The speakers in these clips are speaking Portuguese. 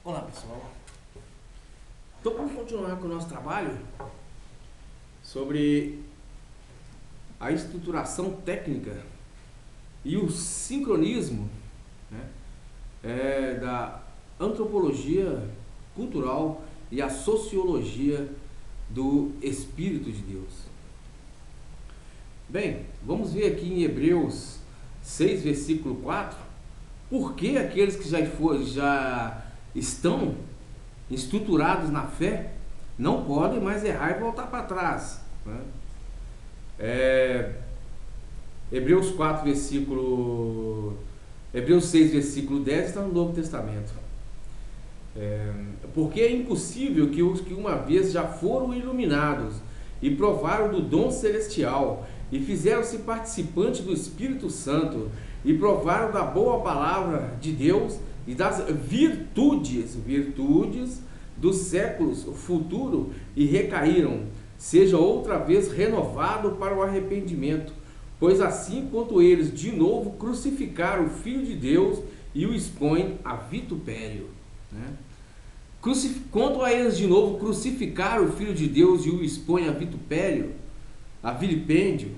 Olá pessoal, então vamos continuar com o nosso trabalho sobre a estruturação técnica e o sincronismo, né, da antropologia cultural e a sociologia do Espírito de Deus. Bem, vamos ver aqui em Hebreus 6, versículo 4, por que aqueles que já estão estruturados na fé não podem mais errar e voltar para trás, né? Hebreus 6, versículo 10 está no Novo Testamento. Porque é impossível que os que uma vez já foram iluminados e provaram do dom celestial e fizeram-se participantes do Espírito Santo e provaram da boa palavra de Deus e das virtudes dos séculos futuro e recaíram, seja outra vez renovado para o arrependimento, pois assim quanto eles de novo crucificaram o Filho de Deus e o expõem a vitupério, né? Quanto a eles de novo crucificaram o Filho de Deus e o expõem a vitupério, a vilipêndio,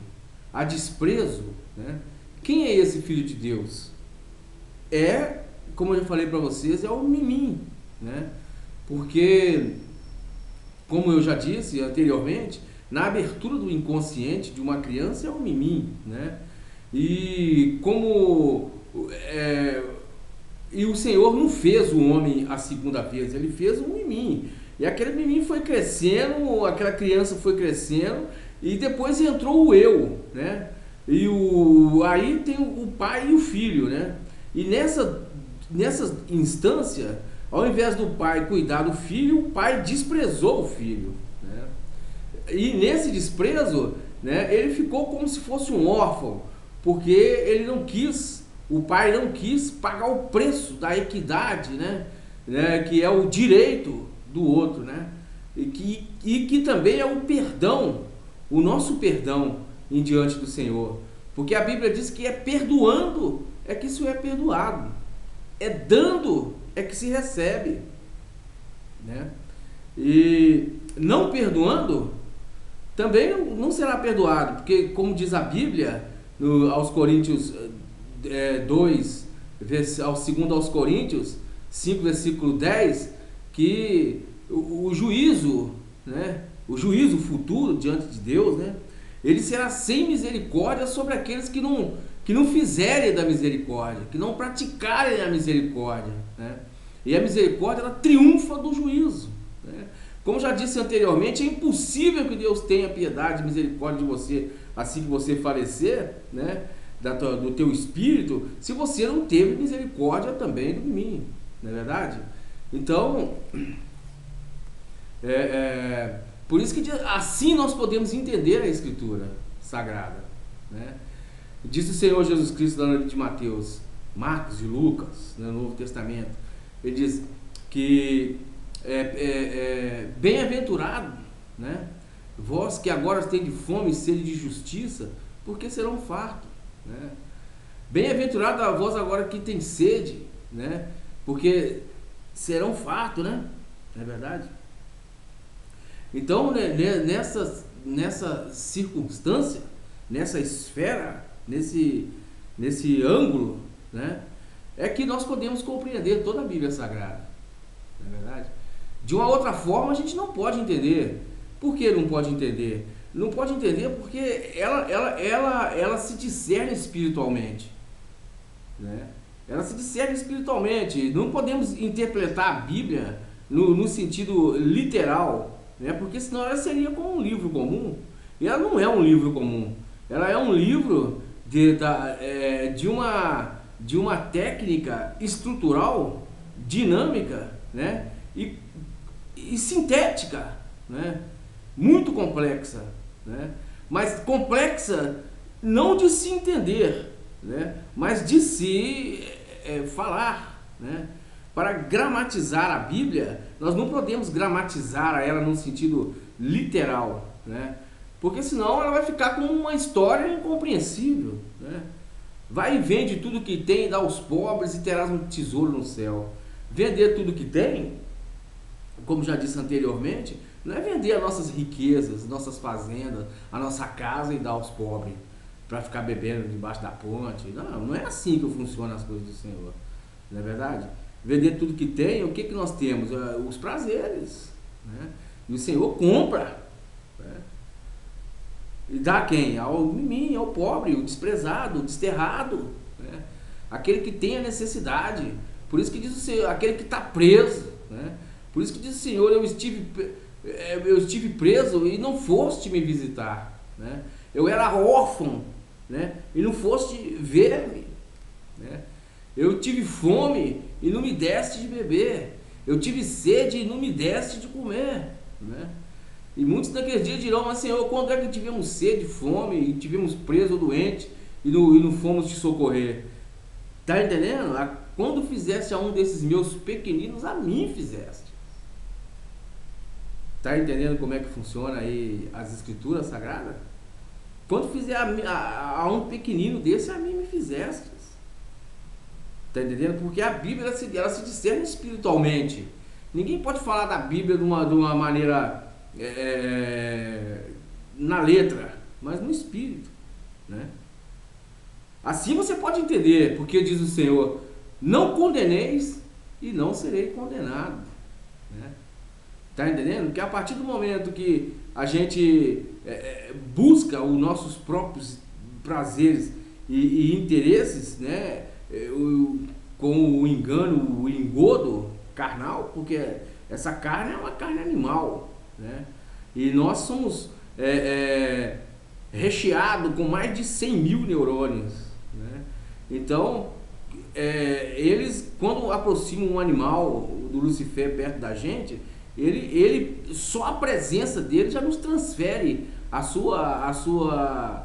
a desprezo, né? Quem é esse Filho de Deus? Como eu já falei para vocês, é o mimim, né? Porque, como eu já disse anteriormente, na abertura do inconsciente de uma criança é o mimim, né? E o Senhor não fez o homem a segunda vez, ele fez um mimim. E aquele mimim foi crescendo, aquela criança foi crescendo, e depois entrou o eu, né? Aí tem o pai e o filho, né? E nessa instância, ao invés do pai cuidar do filho, o pai desprezou o filho, né? E nesse desprezo, né, ele ficou como se fosse um órfão, porque o pai não quis pagar o preço da equidade, né, que é o direito do outro, né? E que também é o perdão, o nosso perdão em diante do Senhor, porque a Bíblia diz que é perdoando é que isso é perdoado, é dando é que se recebe, né? E não perdoando também não será perdoado, porque como diz a Bíblia aos Coríntios 2, segundo aos Coríntios 5, versículo 10, que o juízo, né, o juízo futuro diante de Deus, né, ele será sem misericórdia sobre aqueles que não fizerem da misericórdia, que não praticarem a misericórdia, né? E a misericórdia, ela triunfa do juízo, né? Como já disse anteriormente, é impossível que Deus tenha piedade e misericórdia de você assim que você falecer, né, do teu espírito, se você não teve misericórdia também de mim, não é verdade? Então, por isso que assim nós podemos entender a Escritura Sagrada, né? Disse o Senhor Jesus Cristo lá no livro de Mateus, Marcos e Lucas, no Novo Testamento, ele diz que bem-aventurado, né, vós que agora tendes fome e sede de justiça, porque serão fartos, né? Bem-aventurado a vós agora que tem sede, né, porque serão fartos, né? Não é verdade? Então, né, nessa circunstância, nessa esfera, nesse ângulo, né, é que nós podemos compreender toda a Bíblia Sagrada, não é verdade? De uma outra forma a gente não pode entender. Por que não pode entender? Não pode entender porque ela se discerne espiritualmente, né? Ela se discerne espiritualmente. Não podemos interpretar a Bíblia no sentido literal, né? Porque senão ela seria como um livro comum. E ela não é um livro comum. Ela é um livro de uma técnica estrutural, dinâmica, né? E sintética, né? Muito complexa, né? Mas complexa não de se entender, né, mas de se falar, né? Para gramatizar a Bíblia, nós não podemos gramatizar ela no sentido literal, né? Porque senão ela vai ficar como uma história incompreensível, né? Vai e vende tudo que tem, dá aos pobres e terás um tesouro no céu. Vender tudo que tem, como já disse anteriormente, não é vender as nossas riquezas, nossas fazendas, a nossa casa e dar aos pobres para ficar bebendo debaixo da ponte. Não, não é assim que funcionam as coisas do Senhor. Não é verdade? Vender tudo que tem, o que, que nós temos? Os prazeres. Né? E o Senhor compra. Né? E dá a quem? Ao mim, ao pobre, o desprezado, o desterrado. Né? Aquele que tem a necessidade. Por isso que diz o Senhor, aquele que está preso. Né? Por isso que diz o Senhor, eu estive preso e não foste me visitar. Né? Eu era órfão, né? E não foste ver-me. Né? Eu tive fome e não me deste de beber. Eu tive sede e não me deste de comer. Né? E muitos naqueles dias dirão, mas Senhor, quando é que tivemos sede, fome, e tivemos preso ou doente e não fomos te socorrer? Está entendendo? Quando fizeste a um desses meus pequeninos, a mim fizeste. Está entendendo como é que funciona aí as escrituras sagradas? Quando fizer a um pequenino desse, a mim me fizeste. Está entendendo? Porque a Bíblia ela se discerne espiritualmente. Ninguém pode falar da Bíblia de uma maneira na letra, mas no espírito. Né? Assim você pode entender, porque diz o Senhor, não condeneis e não serei condenado. Né? Tá entendendo? Que a partir do momento que a gente busca os nossos próprios prazeres e interesses, né? Com o engano, o engodo carnal, porque essa carne é uma carne animal. Né? E nós somos recheados com mais de 100 mil neurônios. Né? Então, eles, quando aproximam um animal do Lucifer perto da gente, ele só a presença dele já nos transfere a sua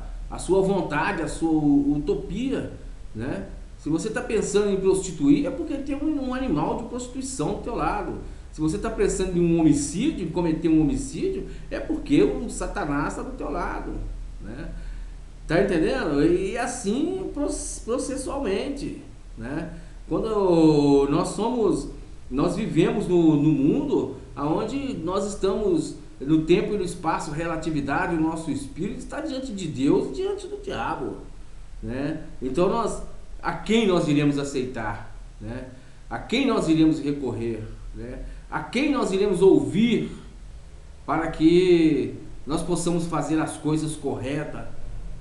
vontade, a sua utopia. Né? Se você está pensando em prostituir, é porque tem um animal de prostituição do teu lado. Se você está pensando em um homicídio, em cometer um homicídio, é porque o Satanás está do teu lado. Né? Tá entendendo? E assim processualmente. Né? Quando nós vivemos no mundo onde nós estamos no tempo e no espaço, relatividade, o nosso espírito está diante de Deus e diante do diabo. Né? Então a quem nós iremos aceitar? Né? A quem nós iremos recorrer? Né? A quem nós iremos ouvir para que nós possamos fazer as coisas corretas,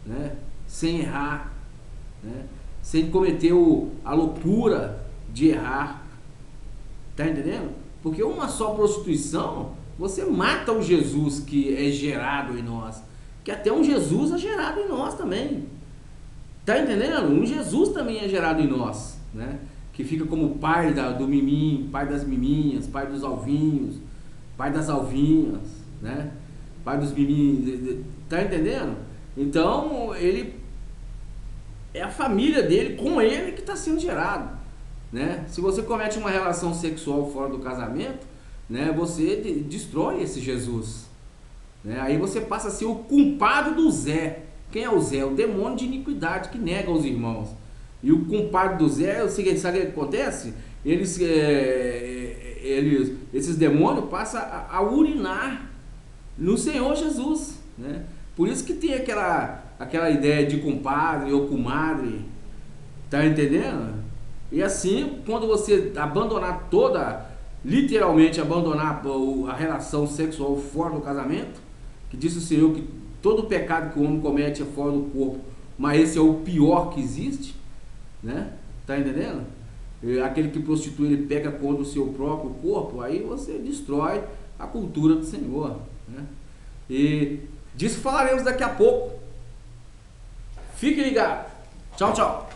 né? Sem errar, né? Sem cometer a loucura de errar. Tá entendendo? Porque uma só prostituição, você mata o Jesus que é gerado em nós. Que até um Jesus é gerado em nós também. Tá entendendo? Um Jesus também é gerado em nós, né? Que fica como pai do mimim, pai das miminhas, pai dos alvinhos, pai das alvinhas, né? Pai dos miminhos, tá entendendo? Então, ele é a família dele, com ele que está sendo gerado, né? Se você comete uma relação sexual fora do casamento, né, você destrói esse Jesus, né? Aí você passa a ser o culpado do Zé. Quem é o Zé? O demônio de iniquidade que nega os irmãos. E o compadre do Zé, sabe o que acontece? Esses demônios passam a urinar no Senhor Jesus. Né? Por isso que tem aquela ideia de compadre ou comadre. Tá entendendo? E assim, quando você abandonar literalmente abandonar a relação sexual fora do casamento, que disse o Senhor que todo pecado que o homem comete é fora do corpo, mas esse é o pior que existe, né? Tá entendendo? Aquele que prostitui, ele pega contra o seu próprio corpo, aí você destrói a cultura do Senhor, né? E disso falaremos daqui a pouco. Fique ligado. Tchau, tchau.